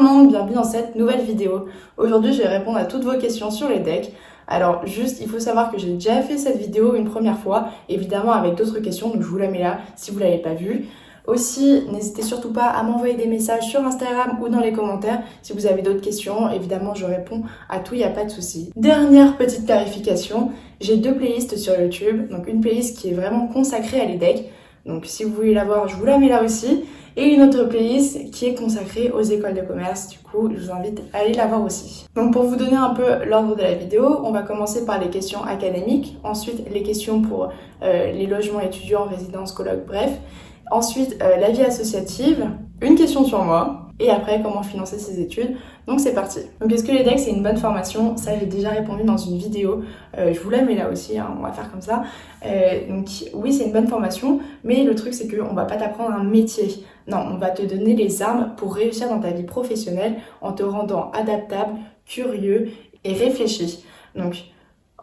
le monde, bienvenue dans cette nouvelle vidéo. Aujourd'hui, je vais répondre à toutes vos questions sur les decks. Alors juste, il faut savoir que j'ai déjà fait cette vidéo une première fois, évidemment avec d'autres questions, donc je vous la mets là si vous l'avez pas vue. Aussi, n'hésitez surtout pas à m'envoyer des messages sur Instagram ou dans les commentaires si vous avez d'autres questions. Évidemment, je réponds à tout, il n'y a pas de souci. Dernière petite clarification, j'ai deux playlists sur YouTube. Donc une playlist qui est vraiment consacrée à les decks. Donc si vous voulez la voir, je vous la mets là aussi. Et une autre playlist qui est consacrée aux écoles de commerce. Du coup, je vous invite à aller la voir aussi. Donc pour vous donner un peu l'ordre de la vidéo, on va commencer par les questions académiques. Ensuite, les questions pour les logements étudiants, résidences, colloques, bref. Ensuite, la vie associative, une question sur moi, et après, comment financer ses études. Donc c'est parti. Donc est-ce que les decks c'est une bonne formation? Ça j'ai déjà répondu dans une vidéo, je vous la mets là aussi, hein, on va faire comme ça. Donc oui c'est une bonne formation, mais le truc c'est qu'on va pas t'apprendre un métier. Non, on va te donner les armes pour réussir dans ta vie professionnelle en te rendant adaptable, curieux et réfléchi. Donc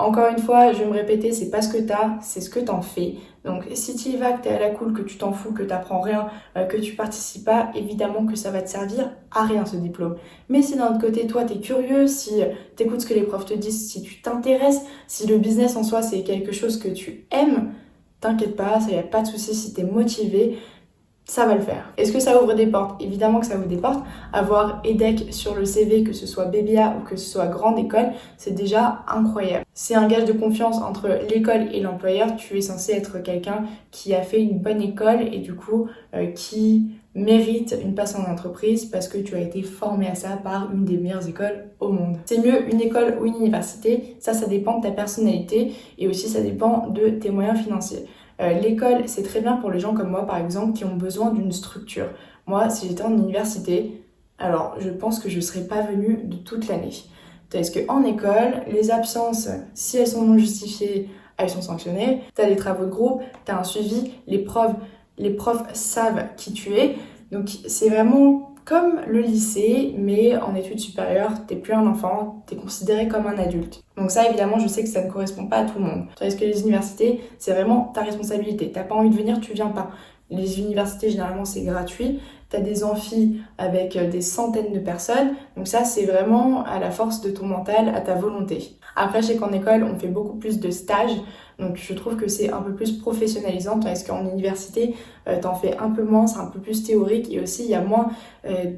encore une fois, je vais me répéter, c'est pas ce que t'as, c'est ce que t'en fais. Donc si tu y vas, que t'es à la cool, que tu t'en fous, que t'apprends rien, que tu participes pas, évidemment que ça va te servir à rien ce diplôme. Mais si d'un autre côté, toi t'es curieux, si t'écoutes ce que les profs te disent, si tu t'intéresses, si le business en soi c'est quelque chose que tu aimes, t'inquiète pas, ça y a pas de souci, si t'es motivé, ça va le faire. Est-ce que ça ouvre des portes? Évidemment que ça ouvre des portes. Avoir EDEC sur le CV, que ce soit BBA ou que ce soit grande école, c'est déjà incroyable. C'est un gage de confiance entre l'école et l'employeur. Tu es censé être quelqu'un qui a fait une bonne école et du coup qui mérite une place en entreprise parce que tu as été formé à ça par une des meilleures écoles au monde. C'est mieux une école ou une université, ça dépend de ta personnalité et aussi ça dépend de tes moyens financiers. L'école, c'est très bien pour les gens comme moi, par exemple, qui ont besoin d'une structure. Moi, si j'étais en université, alors je pense que je ne serais pas venue de toute l'année. Parce qu'en école, les absences, si elles sont non justifiées, elles sont sanctionnées. Tu as des travaux de groupe, tu as un suivi, les profs savent qui tu es. Donc c'est vraiment comme le lycée, mais en études supérieures, t'es plus un enfant, t'es considéré comme un adulte. Donc ça, évidemment, je sais que ça ne correspond pas à tout le monde. Tandis que les universités, c'est vraiment ta responsabilité. T'as pas envie de venir, tu viens pas. Les universités, généralement, c'est gratuit. T'as des amphis avec des centaines de personnes. Donc ça, c'est vraiment à la force de ton mental, à ta volonté. Après, je sais qu'en école, on fait beaucoup plus de stages. Donc je trouve que c'est un peu plus professionnalisant, tandis qu'en université, t'en fais un peu moins, c'est un peu plus théorique et aussi il y a moins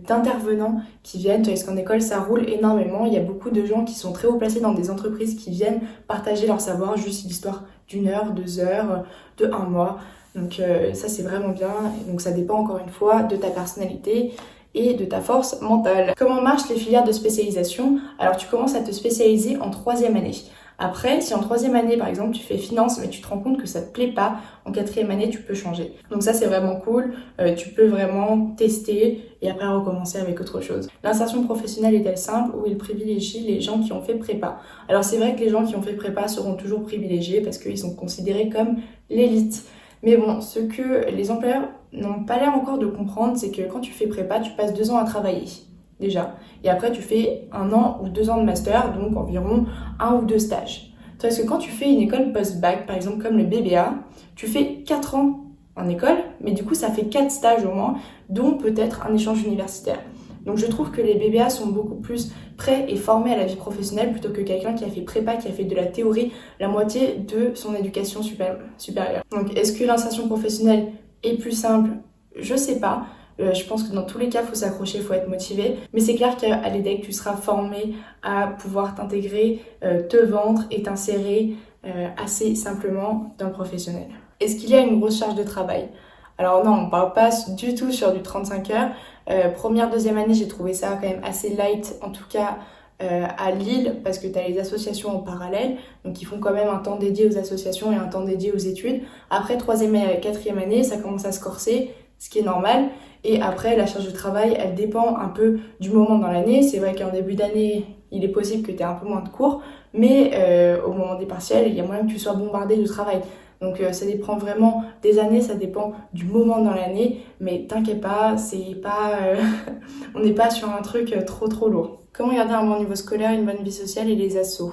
d'intervenants qui viennent, tandis qu'en école ça roule énormément, il y a beaucoup de gens qui sont très haut placés dans des entreprises qui viennent partager leur savoir, juste l'histoire d'une heure, 2 heures, de un mois. Donc ça c'est vraiment bien, et donc ça dépend encore une fois de ta personnalité et de ta force mentale. Comment marchent les filières de spécialisation? Alors tu commences à te spécialiser en 3e année. Après, si en 3e année, par exemple, tu fais finance, mais tu te rends compte que ça te plaît pas, en 4e année, tu peux changer. Donc ça, c'est vraiment cool. Tu peux vraiment tester et après recommencer avec autre chose. L'insertion professionnelle est-elle simple ou il privilégie les gens qui ont fait prépa? Alors c'est vrai que les gens qui ont fait prépa seront toujours privilégiés parce qu'ils sont considérés comme l'élite. Mais bon, ce que les employeurs n'ont pas l'air encore de comprendre, c'est que quand tu fais prépa, tu passes 2 ans à travailler. Déjà. Et après, tu fais 1 an ou 2 ans de master, donc environ 1 ou 2 stages. Parce que quand tu fais une école post-bac, par exemple comme le BBA, tu fais 4 ans en école, mais du coup, ça fait 4 stages au moins, dont peut-être un échange universitaire. Donc je trouve que les BBA sont beaucoup plus prêts et formés à la vie professionnelle plutôt que quelqu'un qui a fait prépa, qui a fait de la théorie la moitié de son éducation supérieure. Donc est-ce que l'insertion professionnelle est plus simple? Je sais pas. Je pense que dans tous les cas, il faut s'accrocher, il faut être motivé. Mais c'est clair qu'à l'EDEC, tu seras formé à pouvoir t'intégrer, te vendre et t'insérer assez simplement dans le professionnel. Est-ce qu'il y a une grosse charge de travail? Alors non, on ne parle pas du tout sur du 35 heures. Première, 2e année, j'ai trouvé ça quand même assez light, en tout cas à Lille, parce que tu as les associations en parallèle, donc ils font quand même un temps dédié aux associations et un temps dédié aux études. Après, 3e et 4e année, ça commence à se corser, ce qui est normal. Et après, la charge de travail, elle dépend un peu du moment dans l'année. C'est vrai qu'en début d'année, il est possible que tu aies un peu moins de cours, mais au moment des partiels, il y a moyen que tu sois bombardé de travail. Donc ça dépend vraiment des années, ça dépend du moment dans l'année, mais t'inquiète pas, c'est pas, on n'est pas sur un truc trop lourd. Comment garder un bon niveau scolaire, une bonne vie sociale et les assos?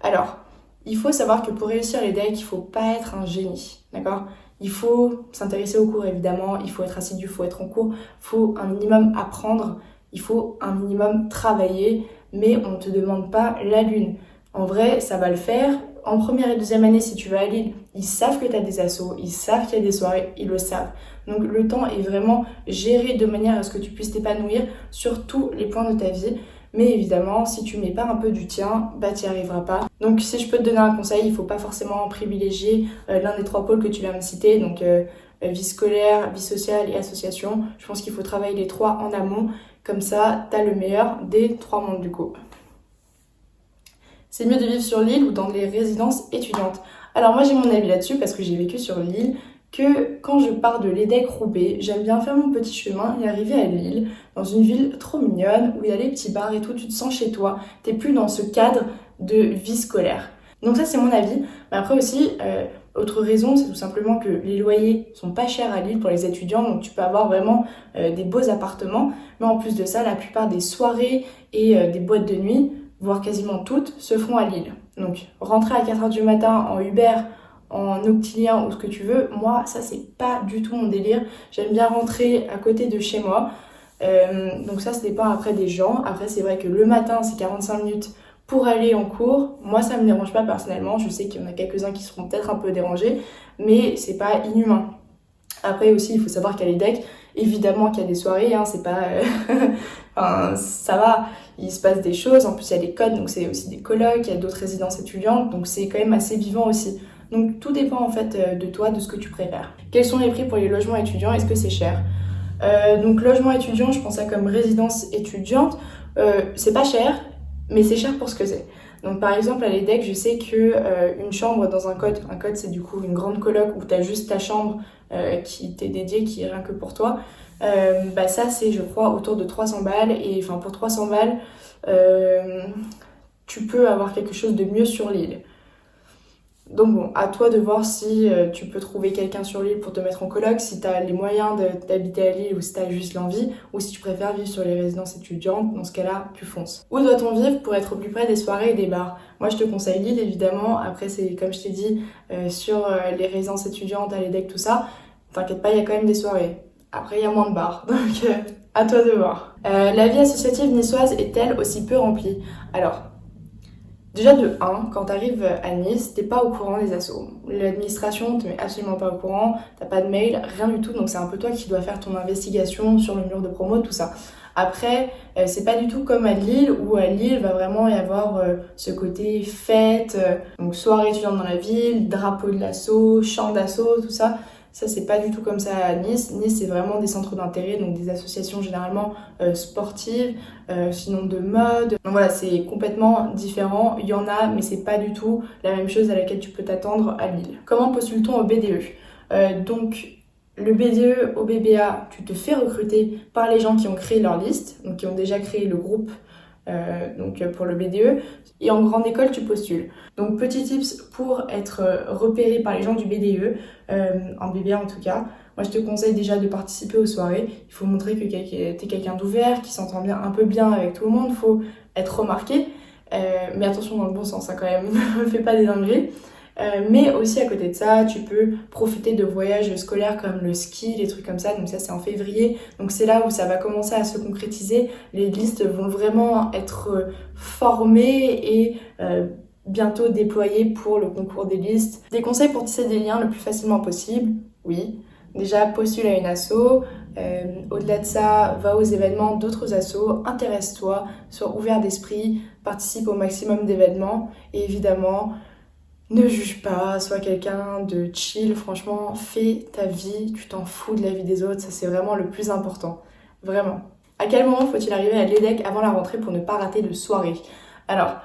Alors, il faut savoir que pour réussir les decks, il faut pas être un génie, d'accord? Il faut s'intéresser aux cours évidemment, il faut être assidu, il faut être en cours, il faut un minimum apprendre il faut un minimum travailler, mais on ne te demande pas la lune. En vrai, ça va le faire. En première et deuxième année, si tu vas à Lille, ils savent que tu as des assos, ils savent qu'il y a des soirées, ils le savent. Donc le temps est vraiment géré de manière à ce que tu puisses t'épanouir sur tous les points de ta vie. Mais évidemment, si tu mets pas un peu du tien, tu n'y arriveras pas. Donc si je peux te donner un conseil, il faut pas forcément privilégier l'un des 3 pôles que tu viens de me citer, donc vie scolaire, vie sociale et association. Je pense qu'il faut travailler les 3 en amont, comme ça, tu as le meilleur des 3 mondes du coup. C'est mieux de vivre sur l'île ou dans les résidences étudiantes? Alors moi j'ai mon avis là-dessus parce que j'ai vécu sur l'île, que quand je pars de l'EDEC-Roubaix, j'aime bien faire mon petit chemin et arriver à Lille, dans une ville trop mignonne, où il y a les petits bars et tout, tu te sens chez toi, t'es plus dans ce cadre de vie scolaire. Donc ça c'est mon avis. Mais après aussi, autre raison, c'est tout simplement que les loyers sont pas chers à Lille pour les étudiants, donc tu peux avoir vraiment des beaux appartements. Mais en plus de ça, la plupart des soirées et des boîtes de nuit, voire quasiment toutes, se font à Lille. Donc rentrer à 4h du matin en Uber, en Octilien ou ce que tu veux, moi ça c'est pas du tout mon délire. J'aime bien rentrer à côté de chez moi. Donc ça dépend après des gens. Après c'est vrai que le matin c'est 45 minutes pour aller en cours. Moi ça me dérange pas personnellement. Je sais qu'il y en a quelques-uns qui seront peut-être un peu dérangés, mais c'est pas inhumain. Après aussi il faut savoir qu'à l'EDEC, évidemment qu'il y a des soirées, hein, c'est pas... Enfin, ça va, il se passe des choses, en plus il y a des codes, donc c'est aussi des colocs, il y a d'autres résidences étudiantes, donc c'est quand même assez vivant aussi. Donc tout dépend en fait de toi, de ce que tu préfères. Quels sont les prix pour les logements étudiants? Est-ce que c'est cher? Donc logement étudiant, je pense ça comme résidence étudiante, c'est pas cher, mais c'est cher pour ce que c'est. Donc par exemple à l'EDEC, je sais que une chambre dans un code c'est du coup une grande coloc où tu as juste ta chambre qui t'est dédiée, qui est rien que pour toi. Ça c'est je crois autour de 300 balles et enfin pour 300 balles tu peux avoir quelque chose de mieux sur l'île. Donc bon, à toi de voir si tu peux trouver quelqu'un sur l'île pour te mettre en coloc, si tu as les moyens d'habiter à l'île ou si tu as juste l'envie, ou si tu préfères vivre sur les résidences étudiantes, dans ce cas-là, tu fonces. Où doit-on vivre pour être au plus près des soirées et des bars? Moi je te conseille l'île évidemment, après c'est comme je t'ai dit, sur les résidences étudiantes, à l'EDEC, tout ça, t'inquiète pas, il y a quand même des soirées. Après il y a moins de bars, donc à toi de voir. La vie associative niçoise est-elle aussi peu remplie? Alors, déjà de 1, quand t'arrives à Nice, t'es pas au courant des assos. L'administration te met absolument pas au courant, t'as pas de mail, rien du tout, donc c'est un peu toi qui dois faire ton investigation sur le mur de promo, tout ça. Après, c'est pas du tout comme à Lille, où à Lille va vraiment y avoir ce côté fête, donc soirée étudiante dans la ville, drapeau de l'asso, chant d'asso, tout ça. Ça, c'est pas du tout comme ça à Nice. Nice, c'est vraiment des centres d'intérêt, donc des associations généralement sportives, sinon de mode. Donc voilà, c'est complètement différent. Il y en a, mais c'est pas du tout la même chose à laquelle tu peux t'attendre à Lille. Comment postule-t-on au BDE? Donc, le BDE au BBA, tu te fais recruter par les gens qui ont créé leur liste, donc qui ont déjà créé le groupe pour le BDE, et en grande école tu postules. Donc petit tips pour être repéré par les gens du BDE, en BBA en tout cas, moi je te conseille déjà de participer aux soirées. Il faut montrer que t'es quelqu'un d'ouvert, qui s'entend bien, un peu bien avec tout le monde, il faut être remarqué, mais attention dans le bon sens, hein, quand même, fais pas des dingueries. Mais aussi à côté de ça, tu peux profiter de voyages scolaires comme le ski, les trucs comme ça, donc ça c'est en février, donc c'est là où ça va commencer à se concrétiser, les listes vont vraiment être formées et bientôt déployées pour le concours des listes. Des conseils pour tisser des liens le plus facilement possible? Oui, déjà postule à une asso, au-delà de ça, va aux événements d'autres assos, intéresse-toi, sois ouvert d'esprit, participe au maximum d'événements et évidemment, ne juge pas, sois quelqu'un de chill, franchement, fais ta vie, tu t'en fous de la vie des autres, ça c'est vraiment le plus important, vraiment. À quel moment faut-il arriver à l'EDEC avant la rentrée pour ne pas rater de soirée? Alors,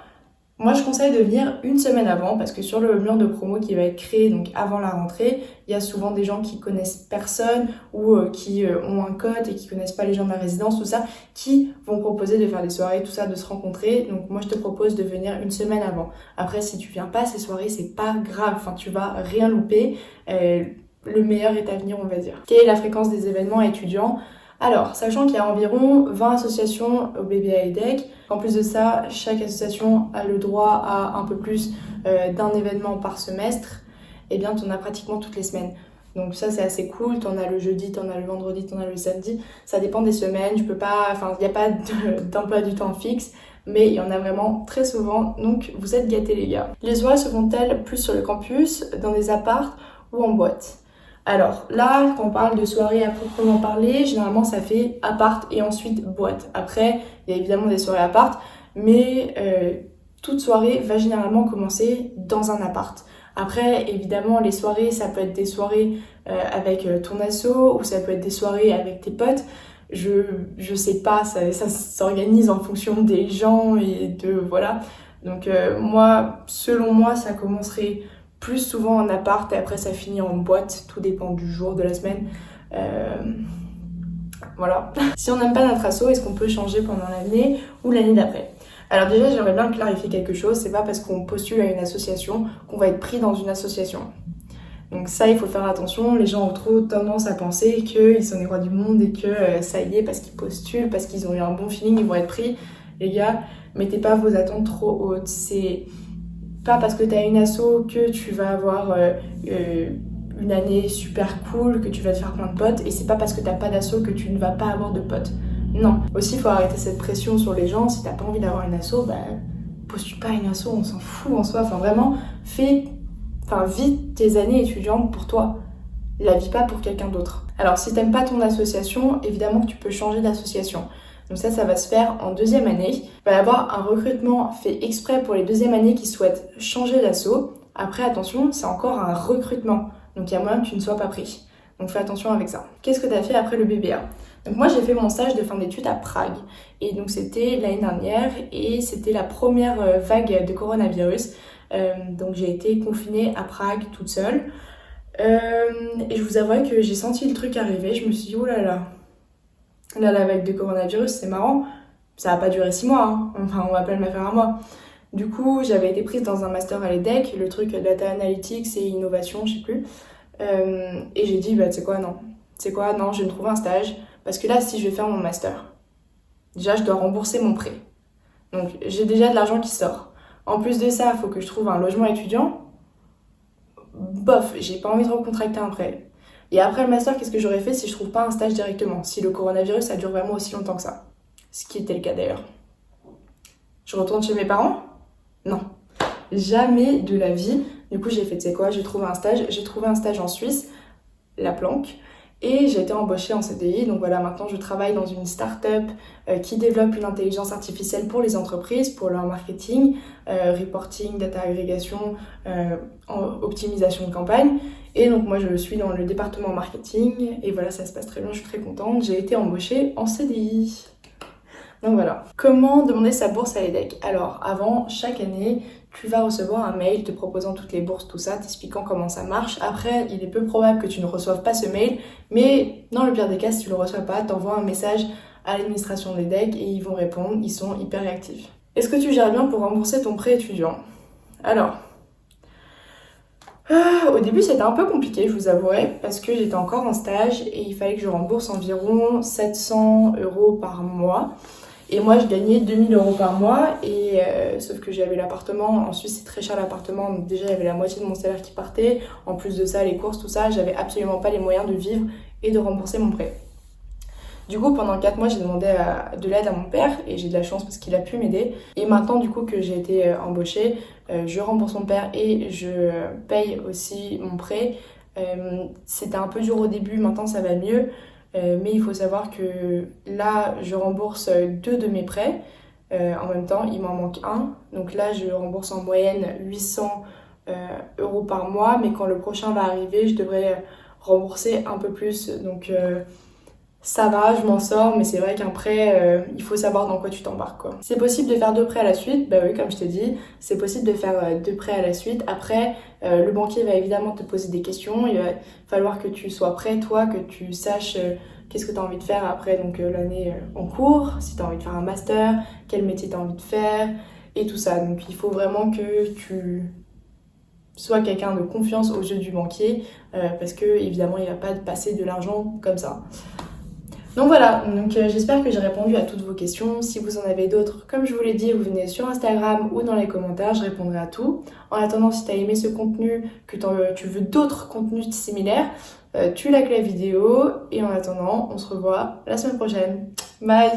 moi je conseille de venir une semaine avant parce que sur le mur de promo qui va être créé donc avant la rentrée, il y a souvent des gens qui connaissent personne ou qui ont un code et qui connaissent pas les gens de la résidence, tout ça, qui vont proposer de faire des soirées, tout ça, de se rencontrer. Donc moi je te propose de venir une semaine avant. Après si tu viens pas à ces soirées, c'est pas grave, enfin tu vas rien louper. Le meilleur est à venir, on va dire. Quelle est la fréquence des événements étudiants? Alors, sachant qu'il y a environ 20 associations au BBA EDEC, en plus de ça, chaque association a le droit à un peu plus d'un événement par semestre, et bien tu en as pratiquement toutes les semaines. Donc ça c'est assez cool, t'en as le jeudi, t'en as le vendredi, t'en as le samedi, ça dépend des semaines, il n'y a pas d'emploi du temps fixe, mais il y en a vraiment très souvent, donc vous êtes gâtés les gars. Les soirées se font-elles plus sur le campus, dans des apparts ou en boîte? Alors là, quand on parle de soirée à proprement parler, généralement ça fait appart et ensuite boîte. Après, il y a évidemment des soirées appart, mais toute soirée va généralement commencer dans un appart. Après, évidemment, les soirées, ça peut être des soirées avec ton asso ou ça peut être des soirées avec tes potes. Je sais pas, ça s'organise en fonction des gens et de voilà. Donc selon moi, ça commencerait plus souvent en appart et après ça finit en boîte. Tout dépend du jour, de la semaine. Voilà. Si on n'aime pas notre asso, est-ce qu'on peut changer pendant l'année ou l'année d'après? Alors déjà, j'aimerais bien clarifier quelque chose. C'est pas parce qu'on postule à une association qu'on va être pris dans une association. Donc ça, il faut faire attention. Les gens ont trop tendance à penser qu'ils sont les rois du monde et que ça y est, parce qu'ils postulent, parce qu'ils ont eu un bon feeling, ils vont être pris. Les gars, mettez pas vos attentes trop hautes. C'est pas parce que t'as une asso que tu vas avoir une année super cool, que tu vas te faire plein de potes. Et c'est pas parce que t'as pas d'asso que tu ne vas pas avoir de potes. Non. Aussi, il faut arrêter cette pression sur les gens. Si t'as pas envie d'avoir une asso, postule pas à une asso, on s'en fout en soi. Enfin, vraiment, vis tes années étudiantes pour toi. La vis pas pour quelqu'un d'autre. Alors, si t'aimes pas ton association, évidemment que tu peux changer d'association. Donc ça va se faire en deuxième année. Il va y avoir un recrutement fait exprès pour les deuxième années qui souhaitent changer d'asso. Après, attention, c'est encore un recrutement. Donc il y a moyen que tu ne sois pas pris. Donc fais attention avec ça. Qu'est-ce que tu as fait après le BBA? Donc moi j'ai fait mon stage de fin d'études à Prague. Et donc c'était l'année dernière et c'était la première vague de coronavirus. Donc j'ai été confinée à Prague toute seule. Et je vous avoue que j'ai senti le truc arriver. Je me suis dit, oh là là, là la vague de coronavirus c'est marrant. Ça va pas durer 6 mois, hein. Enfin on va pas le faire un mois. Du coup j'avais été prise dans un master à l'EDEC, le truc Data Analytics et Innovation, je sais plus. Et j'ai dit, tu sais quoi, non. Tu sais quoi, non, je vais me trouver un stage. Parce que là, si je vais faire mon master, déjà, je dois rembourser mon prêt. Donc, j'ai déjà de l'argent qui sort. En plus de ça, il faut que je trouve un logement étudiant. Bof, j'ai pas envie de recontracter un prêt. Et après le master, qu'est-ce que j'aurais fait si je trouve pas un stage directement? Si le coronavirus, ça dure vraiment aussi longtemps que ça. Ce qui était le cas d'ailleurs. Je retourne chez mes parents? Non. Jamais de la vie. Du coup, j'ai fait, tu sais quoi, j'ai trouvé un stage. J'ai trouvé un stage en Suisse, La Planque, et j'ai été embauchée en CDI. Donc voilà, maintenant je travaille dans une start-up qui développe une intelligence artificielle pour les entreprises, pour leur marketing, reporting, data agrégation, optimisation de campagne. Et donc moi je suis dans le département marketing et voilà, ça se passe très bien, je suis très contente. J'ai été embauchée en CDI. Donc voilà. Comment demander sa bourse à l'EDEC? Alors avant, chaque année, tu vas recevoir un mail te proposant toutes les bourses, tout ça, t'expliquant comment ça marche. Après, il est peu probable que tu ne reçoives pas ce mail, mais dans le pire des cas, si tu le reçois pas, t'envoies un message à l'administration de l'EDEC et ils vont répondre, ils sont hyper réactifs. Est-ce que tu gères bien pour rembourser ton prêt étudiant? Alors, au début c'était un peu compliqué, je vous avouerai, parce que j'étais encore en stage et il fallait que je rembourse environ 700 € par mois. Et moi, je gagnais 2000 € par mois, et sauf que j'avais l'appartement. En Suisse, c'est très cher l'appartement, donc déjà, il y avait la moitié de mon salaire qui partait. En plus de ça, les courses, tout ça, j'avais absolument pas les moyens de vivre et de rembourser mon prêt. Du coup, pendant 4 mois, j'ai demandé de l'aide à mon père, et j'ai de la chance parce qu'il a pu m'aider. Et maintenant, du coup, que j'ai été embauchée, je rembourse mon père et je paye aussi mon prêt. C'était un peu dur au début, maintenant ça va mieux. Mais il faut savoir que là, je rembourse 2 de mes prêts. En même temps, il m'en manque un. Donc là, je rembourse en moyenne 800 € par mois. Mais quand le prochain va arriver, je devrais rembourser un peu plus. Donc ça va, je m'en sors. Mais c'est vrai qu'un prêt, il faut savoir dans quoi tu t'embarques, quoi. C'est possible de faire 2 prêts à la suite? Bah oui, comme je te dis, c'est possible de faire 2 prêts à la suite. Après, le banquier va évidemment te poser des questions. Il va falloir que tu sois prêt, toi, que tu saches qu'est-ce que tu as envie de faire après donc l'année en cours, si tu as envie de faire un master, quel métier tu as envie de faire, et tout ça. Donc il faut vraiment que tu sois quelqu'un de confiance aux yeux du banquier, parce que évidemment il va pas te passer de l'argent comme ça. Donc voilà, j'espère que j'ai répondu à toutes vos questions. Si vous en avez d'autres, comme je vous l'ai dit, vous venez sur Instagram ou dans les commentaires, je répondrai à tout. En attendant, si tu as aimé ce contenu, que tu veux d'autres contenus similaires, tu likes la vidéo. Et en attendant, on se revoit la semaine prochaine. Bye!